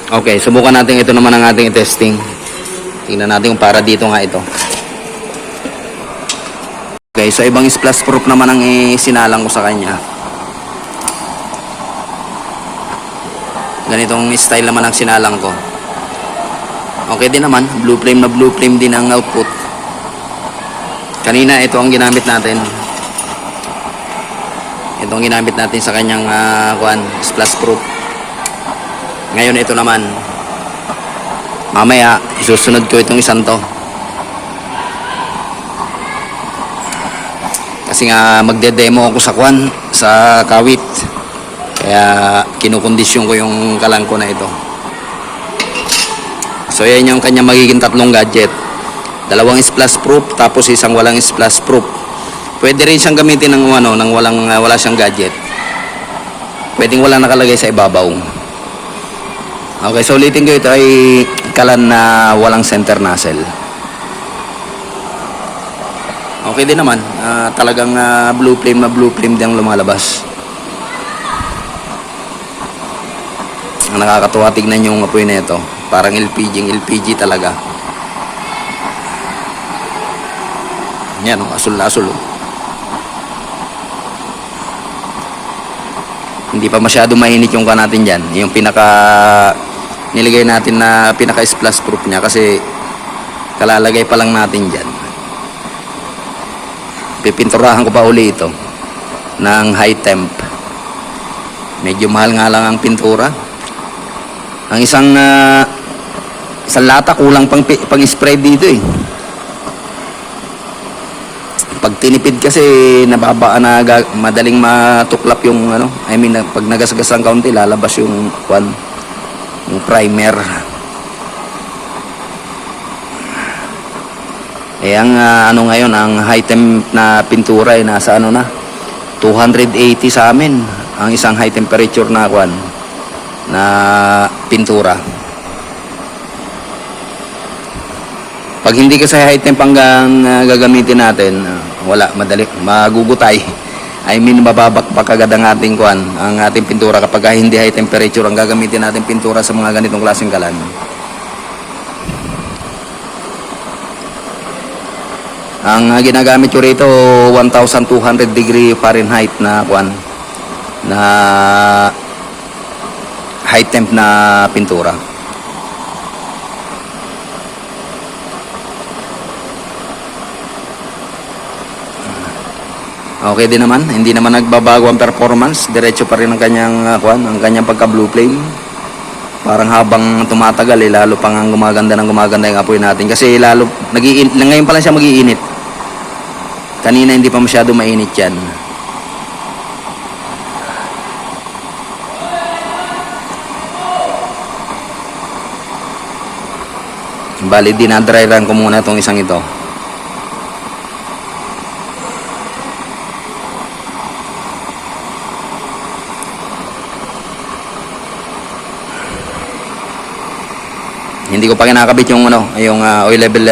Okay, subukan natin ito naman ang ating testing. Tingnan natin kung para dito nga ito. Okay, so ibang splash proof naman ang isinalang ko sa kanya. Ganitong style naman ang sinalang ko. Okay din naman, blue flame na blue flame din ang output. Kanina ito ang ginamit natin. Ito ang ginamit natin sa kanyang splash proof. Ngayon ito naman. Mamaya isusunod ko itong isang to. Kasi nga magde-demo ako sa kawit. Kaya kinukondisyon ko yung kalangko na ito. So yan yung kanya magiging tatlong gadget. Dalawang splash proof tapos isang walang splash proof. Pwede rin siyang gamitin ng wala siyang gadget. Pwedeng wala nakalagay sa ibabaw. Okay, so ulitin ko, ito ay kalan na walang center nozzle. Okay din naman. Talagang blue flame na blue flame din lumalabas. Ang nakakatuwa tignan yung apoy na ito. Parang LPG talaga. Yan, asul na asul. Hindi pa masyado mainit yung natin dyan. Yung nilagay natin na pinaka splash proof niya kasi kalalagay pa lang natin dyan. Pipinturahan ko pa uli ito ng high temp. Medyo mahal nga lang ang pintura. Ang isang lata kulang pang spray dito eh. Pag tinipid kasi madaling matuklap yung pag nagasgas ang kaunti lalabas yung primer. Ang ngayon ang high temp na pintura ay nasa 280 sa amin ang isang high temperature na pintura. Pag hindi kasi high temp hanggang gagamitin natin, madali magugutay. Mababakbak agad ang ating ang ating pintura kapag hindi high temperature ang gagamitin natin pintura sa mga ganitong klaseng kalan. Ang ginagamit ko rito 1200 degree Fahrenheit na high temp na pintura. Okay din naman, hindi naman nagbabago ang performance, diretso pa rin ang kanyang pagka blue flame. Parang habang tumatagal lalo pang gumaganda yung apoy natin kasi ngayon pa lang siya mag-iinit. Kanina hindi pa masyado mainit yan. Bali, dinadry run ko muna itong isang ito. Hindi ko pa kinakabit yung oil level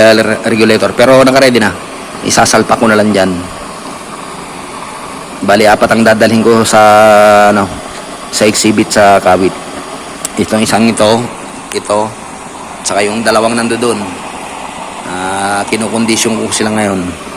regulator, pero naka-ready na. Isasalpak ko na lang diyan. Bali, 4 ang dadalhin ko sa exhibit sa kawit. Itong isang ito, saka yung dalawang nandoon. Kinukondisyon ko sila ngayon.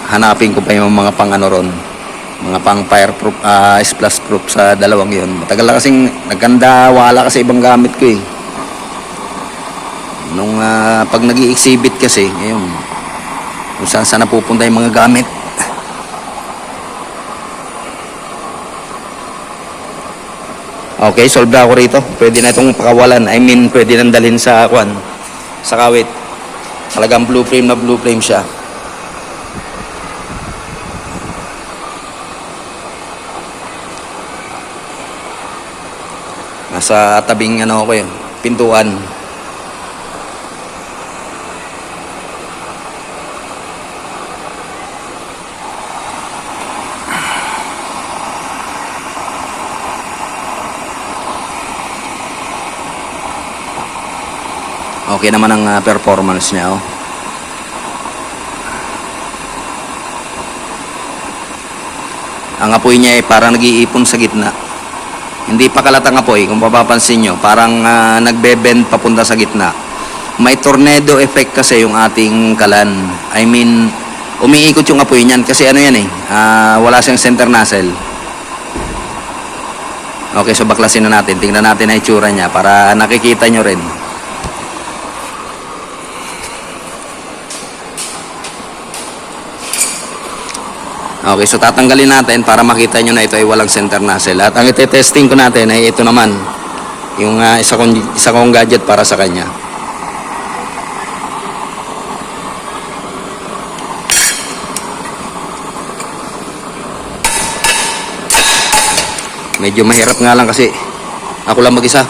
Hanapin ko pa yung mga mga pang fireproof, splash proof sa dalawang yun. Matagal na kasing nagkanda, wala kasi ibang gamit ko eh. Pag nag-i-exhibit kasi, kung saan napupunta yung mga gamit. Okay, solve na ako rito. Pwede na itong pakawalan. Pwede nang dalhin sa kawit. Talagang blue flame siya. Nasa tabing pintuan. Okay naman ang performance niya, oh. Ang apoy niya ay parang nag-iipon sa gitna. Hindi pa kalatang apoy, kung papapansin nyo, parang nagbe-bend papunta sa gitna. May tornado effect kasi yung ating kalan. I mean, umiikot yung apoy niyan kasi ano yan eh, wala siyang center nozzle. Okay, so baklasin na natin. Tingnan natin ang itsura niya para nakikita nyo rin. Okay, so tatanggalin natin para makita nyo na ito ay walang center nozzle. At ang ite-testing ko natin ay ito naman, yung isa kong gadget para sa kanya. Medyo mahirap nga lang kasi ako lang mag-isa.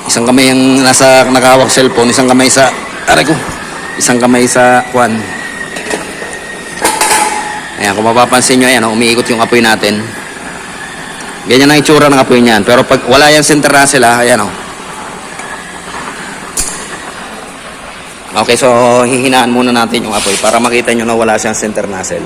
Isang kamay ang nakahawak cellphone, isang kamay sa aray ko, isang kamay sa kwan. Ayan, kung mapapansin nyo, ayan, umiikot yung apoy natin. Ganyan ang itsura ng apoy niyan. Pero pag wala yung center nozzle, ayan, oh. Okay, so hihinaan muna natin yung apoy para makita nyo na wala siyang center nozzle.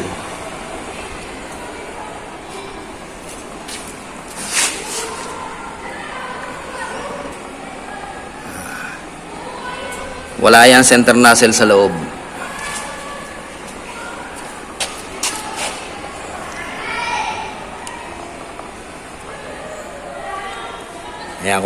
Wala yung center nozzle sa loob. Ayan,